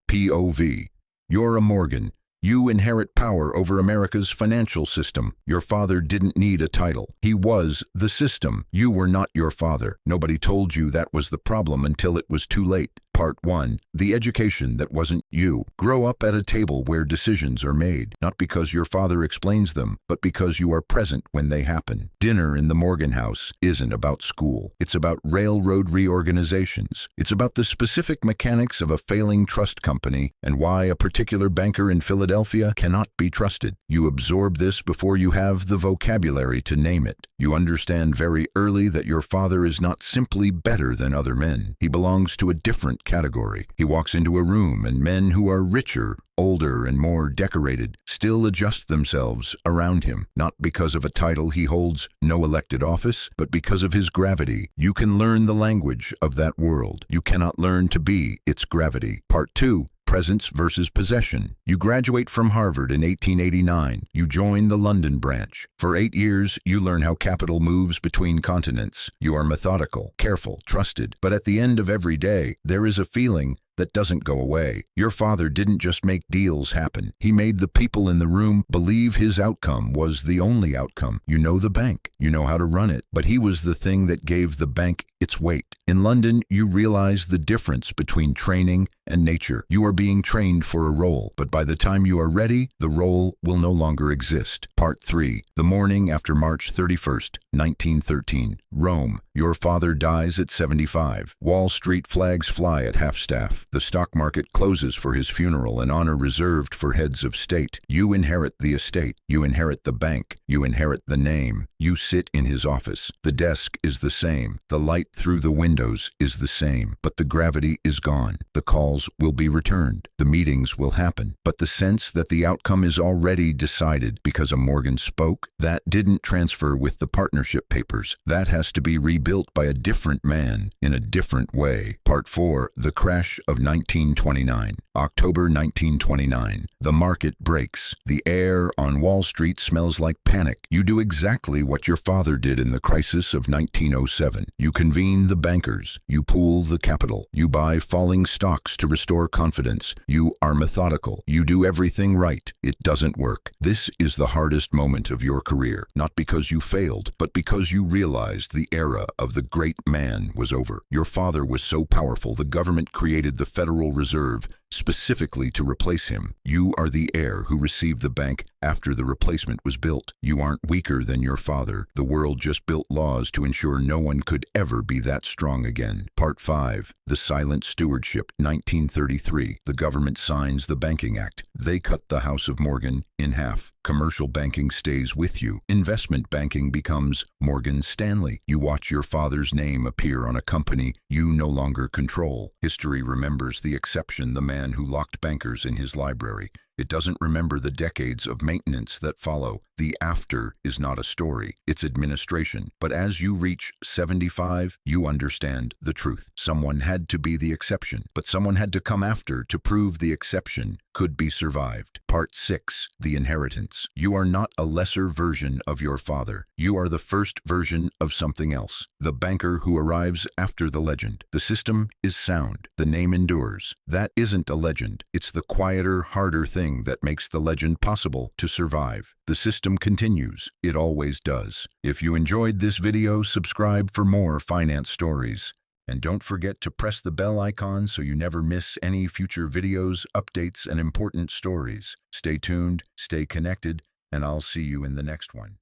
POV. You're a Morgan. You inherit power over America's financial system. Your father didn't need a title. He was the system. You were not your father. Nobody told you that was the problem until it was too late. Part 1. The education that wasn't you. Grow up at a table where decisions are made, not because your father explains them, but because you are present when they happen. Dinner in the Morgan house isn't about school. It's about railroad reorganizations. It's about the specific mechanics of a failing trust company and why a particular banker in Philadelphia cannot be trusted. You absorb this before you have the vocabulary to name it. You understand very early that your father is not simply better than other men. He belongs to a different category. He walks into a room and men who are richer, older, and more decorated still adjust themselves around him, not because of a title he holds, no elected office, but because of his gravity. You can learn the language of that world. You cannot learn to be its gravity. Part 2. Presence versus possession. You graduate from Harvard in 1889. You join the London branch. For 8 years, you learn how capital moves between continents. You are methodical, careful, trusted. But at the end of every day, there is a feeling that doesn't go away. Your father didn't just make deals happen. He made the people in the room believe his outcome was the only outcome. You know the bank. You know how to run it. But he was the thing that gave the bank its weight. In London, you realize the difference between training and nature. You are being trained for a role, but by the time you are ready, the role will no longer exist. Part 3. The morning after March 31st, 1913. Rome. Your father dies at 75. Wall Street flags fly at half-staff. The stock market closes for his funeral, an honor reserved for heads of state. You inherit the estate. You inherit the bank. You inherit the name. You sit in his office. The desk is the same. The light through the windows is the same. But the gravity is gone. The calls will be returned. The meetings will happen. But the sense that the outcome is already decided because a Morgan spoke, that didn't transfer with the partnership papers. That has to be rebuilt by a different man in a different way. Part 4. The crash of 1929. October 1929. The market breaks. The air on Wall Street smells like panic. You do exactly what your father did in the crisis of 1907. You convene the bankers. You pool the capital. You buy falling stocks to restore confidence. You are methodical. You do everything right. It doesn't work. This is the hardest moment of your career, not because you failed, but because you realized the era of the great man was over. Your father was so powerful, the government created the Federal Reserve specifically to replace him. You are the heir who received the bank after the replacement was built. You aren't weaker than your father. The world just built laws to ensure no one could ever be that strong again. Part 5. The Silent Stewardship, 1933. The government signs the Banking Act. They cut the House of Morgan in half. Commercial banking stays with you. Investment banking becomes Morgan Stanley. You watch your father's name appear on a company you no longer control. History remembers the exception, the man who locked bankers in his library. It doesn't remember the decades of maintenance that follow. The after is not a story, it's administration. But as you reach 75, you understand the truth. Someone had to be the exception, but someone had to come after to prove the exception could be survived. Part 6. The Inheritance. You are not a lesser version of your father. You are the first version of something else. The banker who arrives after the legend. The system is sound. The name endures. That isn't a legend. It's the quieter, harder thing that makes the legend possible to survive. The system continues. It always does. If you enjoyed this video, subscribe for more finance stories. And don't forget to press the bell icon so you never miss any future videos, updates, and important stories. Stay tuned, stay connected, and I'll see you in the next one.